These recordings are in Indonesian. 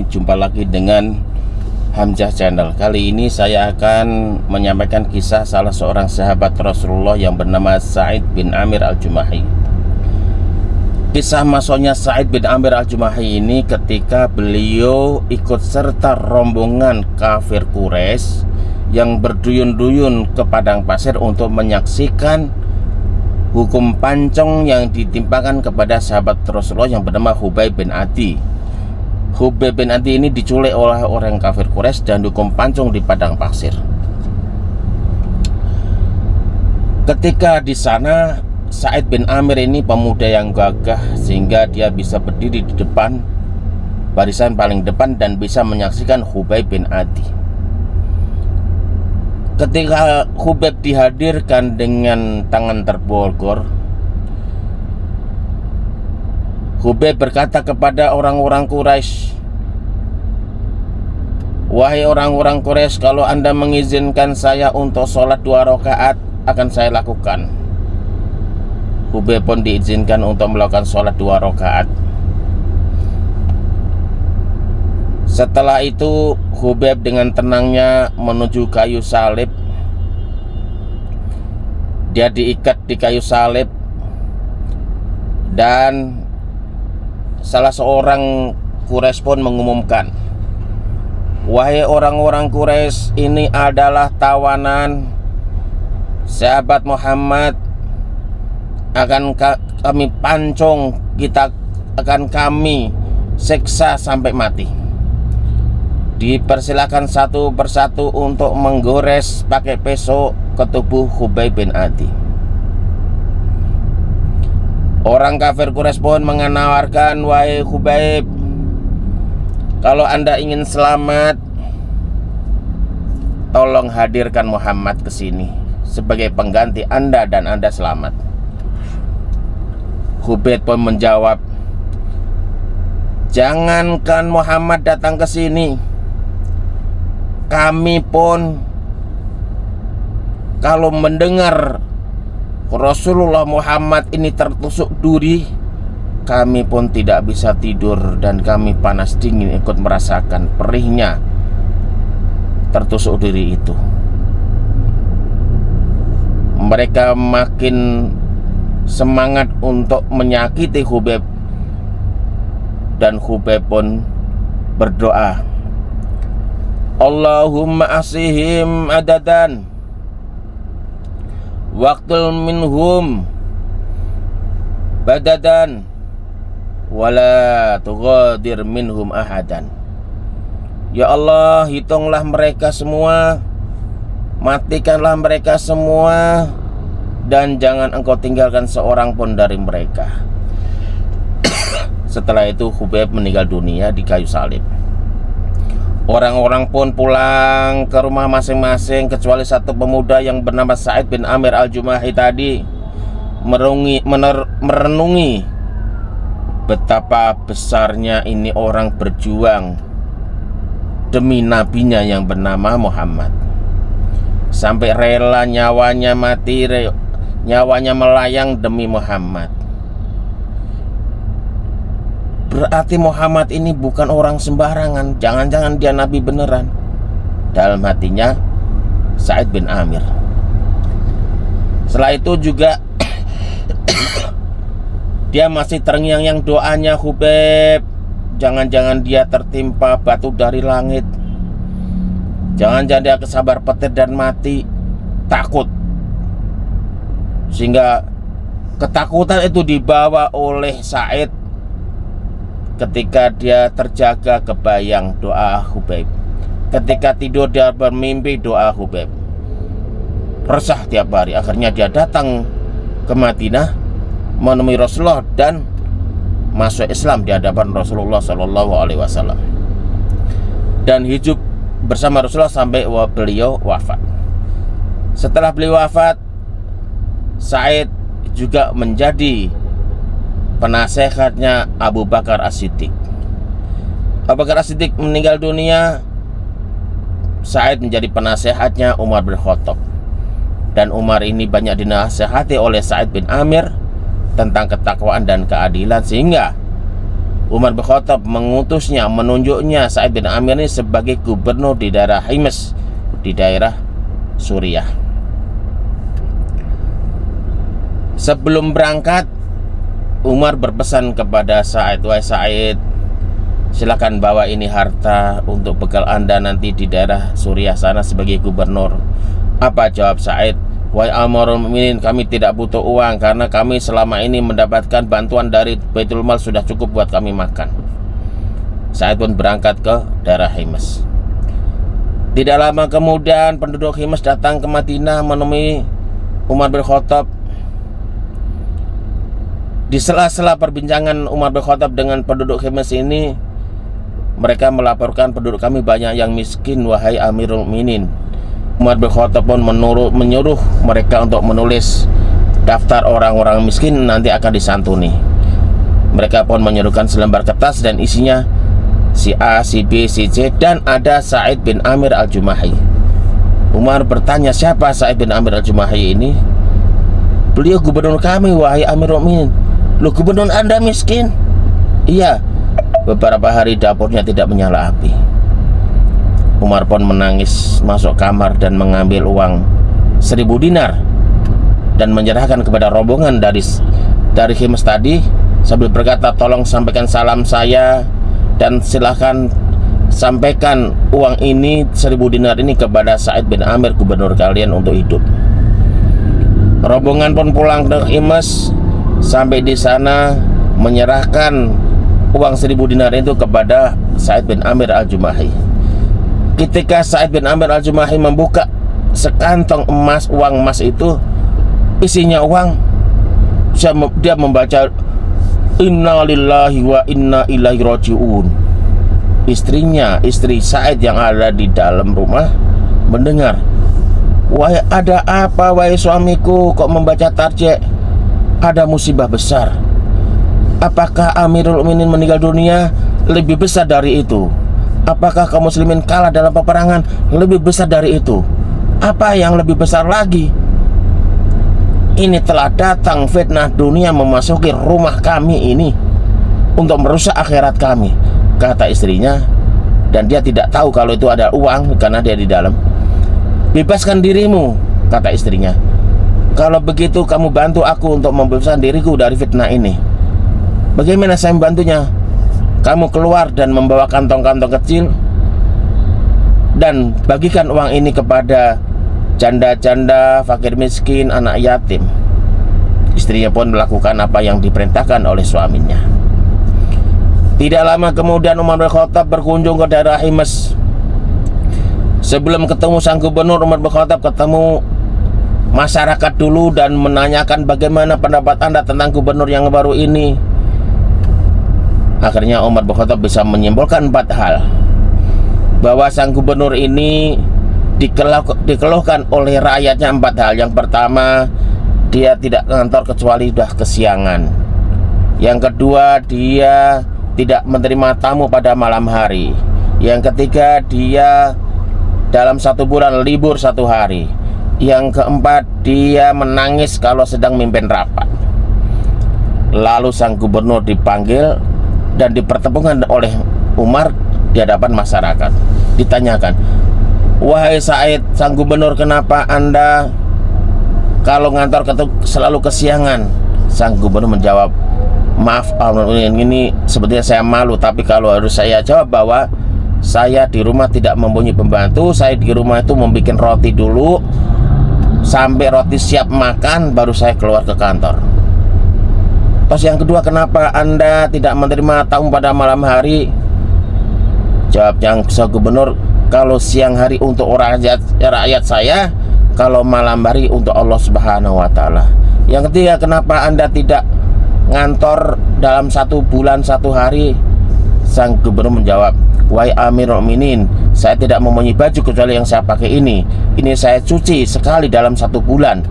jumpa lagi dengan Hamzah Channel. Kali ini saya akan menyampaikan kisah salah seorang sahabat Rasulullah yang bernama Sa'id bin Amir al-Jumahi. Kisah masuknya Sa'id bin Amir al-Jumahi ini ketika beliau ikut serta rombongan kafir Quraisy yang berduyun-duyun ke padang pasir untuk menyaksikan hukum pancong yang ditimpakan kepada sahabat Rasulullah yang bernama Khubayb bin Adi. Khubayb bin Adi ini diculik oleh orang kafir Quraisy dan dihukum pancong di padang pasir. Ketika di sana, Sa'id bin Amir ini pemuda yang gagah sehingga dia bisa berdiri di depan, barisan paling depan, dan bisa menyaksikan Khubayb bin Adi. Ketika Khubayb dihadirkan dengan tangan terborgol, Khubayb berkata kepada orang-orang Quraisy, "Wahai orang-orang Quraisy, kalau Anda mengizinkan saya untuk sholat 2 rakaat, akan saya lakukan." Khubayb pun diizinkan untuk melakukan sholat 2 rakaat. Setelah itu Khubayb dengan tenangnya menuju kayu salib. Dia diikat di kayu salib, dan salah seorang Quraisy pun mengumumkan, "Wahai orang-orang Quraisy, ini adalah tawanan sahabat Muhammad. Akan kami pancung, akan kami siksa sampai mati. Dipersilakan satu persatu untuk menggores pakai pisau ke tubuh Khubayb bin Adi." Orang kafir Quraisy pun menawarkan, "Wahai Khubayb, kalau Anda ingin selamat, tolong hadirkan Muhammad ke sini sebagai pengganti Anda dan Anda selamat." Khubayb pun menjawab, "Jangankan Muhammad datang ke sini, kami pun kalau mendengar Rasulullah Muhammad ini tertusuk duri, kami pun tidak bisa tidur dan kami panas dingin ikut merasakan perihnya tertusuk duri itu." Mereka makin semangat untuk menyakiti Khubayb, dan Khubayb pun berdoa, "Allahumma asihim adadan waqtul minhum badadan wala tughadir minhum ahadan." Ya Allah, hitunglah mereka semua, matikanlah mereka semua, dan jangan Engkau tinggalkan seorang pun dari mereka. Setelah itu Khubayb meninggal dunia di kayu salib. Orang-orang pun pulang ke rumah masing-masing, kecuali satu pemuda yang bernama Sa'id bin Amir al-Jumahi tadi merenungi betapa besarnya ini orang berjuang demi nabinya yang bernama Muhammad, sampai rela nyawanya mati, nyawanya melayang demi Muhammad. Berarti Muhammad ini bukan orang sembarangan, jangan-jangan dia nabi beneran. Dalam hatinya Sa'id bin Amir. Setelah itu juga dia masih terngiang-ngiang doanya Khubayb, jangan-jangan dia tertimpa batu dari langit, jangan-jangan dia kesabar petir dan mati. Takut, sehingga ketakutan itu dibawa oleh Sa'id ketika dia terjaga kebayang doa Khubayb. Ketika tidur dia bermimpi doa Khubayb. Resah tiap hari. Akhirnya dia datang ke Madinah menemui Rasulullah dan masuk Islam di hadapan Rasulullah SAW, dan hidup bersama Rasulullah sampai beliau wafat. Setelah beliau wafat, Sa'id juga menjadi penasehatnya Abu Bakar As-Siddiq. Abu Bakar As-Siddiq meninggal dunia, Sa'id menjadi penasehatnya Umar bin Khattab. Dan Umar ini banyak dinasehati oleh Sa'id bin Amir tentang ketakwaan dan keadilan, sehingga Umar bin Khattab mengutusnya, menunjuknya Sa'id bin Amir ini sebagai gubernur di daerah Hims, di daerah Suriah. Sebelum berangkat, Umar berpesan kepada Sa'id, "Wahai Sa'id, silakan bawa ini harta untuk bekal Anda nanti di daerah Suriah sana sebagai gubernur." Apa jawab Sa'id? "Wahai Amirul Mukminin, kami tidak butuh uang karena kami selama ini mendapatkan bantuan dari Baitul Mal, sudah cukup buat kami makan." Sa'id pun berangkat ke daerah Hims. Tidak lama kemudian penduduk Hims datang ke Madinah menemui Umar bin Khattab. Di sela-sela perbincangan Umar bin Khattab dengan penduduk Hims ini, mereka melaporkan, "Penduduk kami banyak yang miskin, wahai Amirul Mukminin." Umar bin Khattab pun menyuruh mereka untuk menulis daftar orang-orang miskin nanti akan disantuni. Mereka pun menyuruhkan selembar kertas dan isinya si A, si B, si C, dan ada Sa'id bin Amir al-Jumahi. Umar bertanya, "Siapa Sa'id bin Amir al-Jumahi ini?" "Beliau gubernur kami, wahai Amirul Mukminin." "Loh, gubernur Anda miskin?" "Iya, beberapa hari dapurnya tidak menyala api." Umar pun menangis, masuk kamar dan mengambil uang 1000 dinar dan menyerahkan kepada rombongan dari Hims tadi sambil berkata, "Tolong sampaikan salam saya dan silahkan sampaikan uang ini 1000 dinar ini kepada Sa'id bin Amir, gubernur kalian, untuk hidup." Rombongan pun pulang ke Hims. Sampai di sana menyerahkan uang 1000 dinar itu kepada Sa'id bin Amir al-Jumahi. Ketika Sa'id bin Amir al-Jumahi membuka sekantong emas, uang emas itu isinya uang, dia membaca, "Inna lillahi wa inna ilaihi raji'un." Istri Sa'id yang ada di dalam rumah mendengar, "Wahai, ada apa wahai suamiku, kok membaca tarjih? Ada musibah besar. Apakah Amirul Mukminin meninggal dunia? Lebih besar dari itu. Apakah kaum muslimin kalah dalam peperangan? Lebih besar dari itu. Apa yang lebih besar lagi? Ini telah datang fitnah dunia memasuki rumah kami ini untuk merusak akhirat kami," kata istrinya. Dan dia tidak tahu kalau itu ada uang karena dia di dalam. "Bebaskan dirimu," kata istrinya. "Kalau begitu kamu bantu aku untuk membebaskan diriku dari fitnah ini." "Bagaimana saya membantunya?" "Kamu keluar dan membawa kantong-kantong kecil dan bagikan uang ini kepada janda-janda, fakir miskin, anak yatim." Istrinya pun melakukan apa yang diperintahkan oleh suaminya. Tidak lama kemudian Umar bin Khattab berkunjung ke daerah Hims. Sebelum ketemu sang gubernur, Umar bin Khattab ketemu masyarakat dulu dan menanyakan, "Bagaimana pendapat Anda tentang gubernur yang baru ini?" Akhirnya Umar bin Khattab bisa menyimpulkan 4 hal. Bahwa sang gubernur ini dikeluhkan oleh rakyatnya 4 hal. Yang pertama, dia tidak kantor kecuali sudah kesiangan. Yang kedua, dia tidak menerima tamu pada malam hari. Yang ketiga, dia dalam 1 bulan libur 1 hari. Yang keempat, dia menangis kalau sedang mimpin rapat. Lalu sang gubernur dipanggil dan dipertemukan oleh Umar di hadapan masyarakat. Ditanyakan, "Wahai Sa'id, sang gubernur, kenapa Anda kalau ngantor selalu kesiangan?" Sang gubernur menjawab, "Maaf, ini sebetulnya saya malu, tapi kalau harus saya jawab bahwa saya di rumah tidak mempunyai pembantu. Saya di rumah itu membuat roti dulu, sampai roti siap makan baru saya keluar ke kantor." "Terus yang kedua, kenapa Anda tidak menerima tamu pada malam hari?" Jawab yang sang gubernur, "Kalau siang hari untuk rakyat saya, kalau malam hari untuk Allah Subhanahu wa Ta'ala." Yang ketiga, kenapa Anda tidak ngantor dalam 1 bulan 1 hari? Sang gubernur menjawab, "Wahai Amirul Mukminin, saya tidak mempunyai baju kecuali yang saya pakai ini. Ini saya cuci sekali dalam 1 bulan.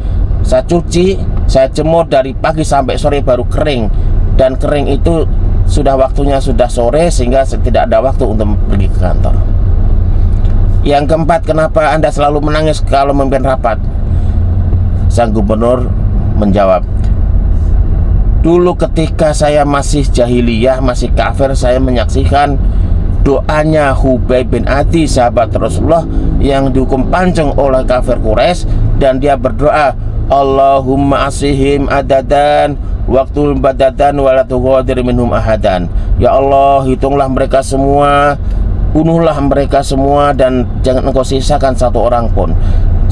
Saya cuci, saya jemur dari pagi sampai sore baru kering. Dan kering itu sudah waktunya sudah sore sehingga tidak ada waktu untuk pergi ke kantor." Yang keempat, kenapa Anda selalu menangis kalau memimpin rapat? Sang gubernur menjawab, Dulu ketika saya masih jahiliyah, masih kafir, saya menyaksikan doanya Hubei bin Adi, sahabat Rasulullah yang dihukum pancung oleh kafir Quraisy, dan dia berdoa, Allahumma asihim adadan waktul badadan walatughadir minhum ahadan. Ya Allah, hitunglah mereka semua, bunuhlah mereka semua, dan jangan engkau sisakan satu orang pun.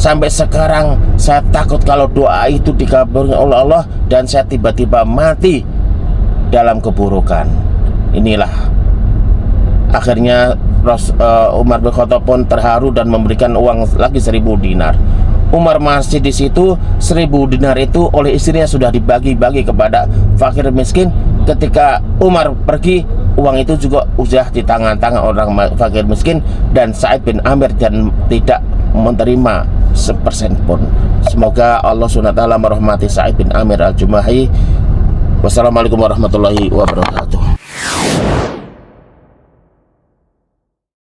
Sampai sekarang saya takut kalau doa itu dikabulkan oleh Allah dan saya tiba-tiba mati dalam keburukan. Inilah akhirnya Umar bin Khattab pun terharu dan memberikan uang lagi 1000 dinar. Umar masih di situ. 1000 dinar itu oleh istrinya sudah dibagi-bagi kepada fakir miskin. Ketika Umar pergi, uang itu juga sudah di tangan-tangan orang fakir miskin, dan Sa'id bin Amir dan tidak menerima sepersen pun. Semoga Allah SWT merahmati Sa'id bin Amir al-Jumahi. Wassalamualaikum warahmatullahi wabarakatuh.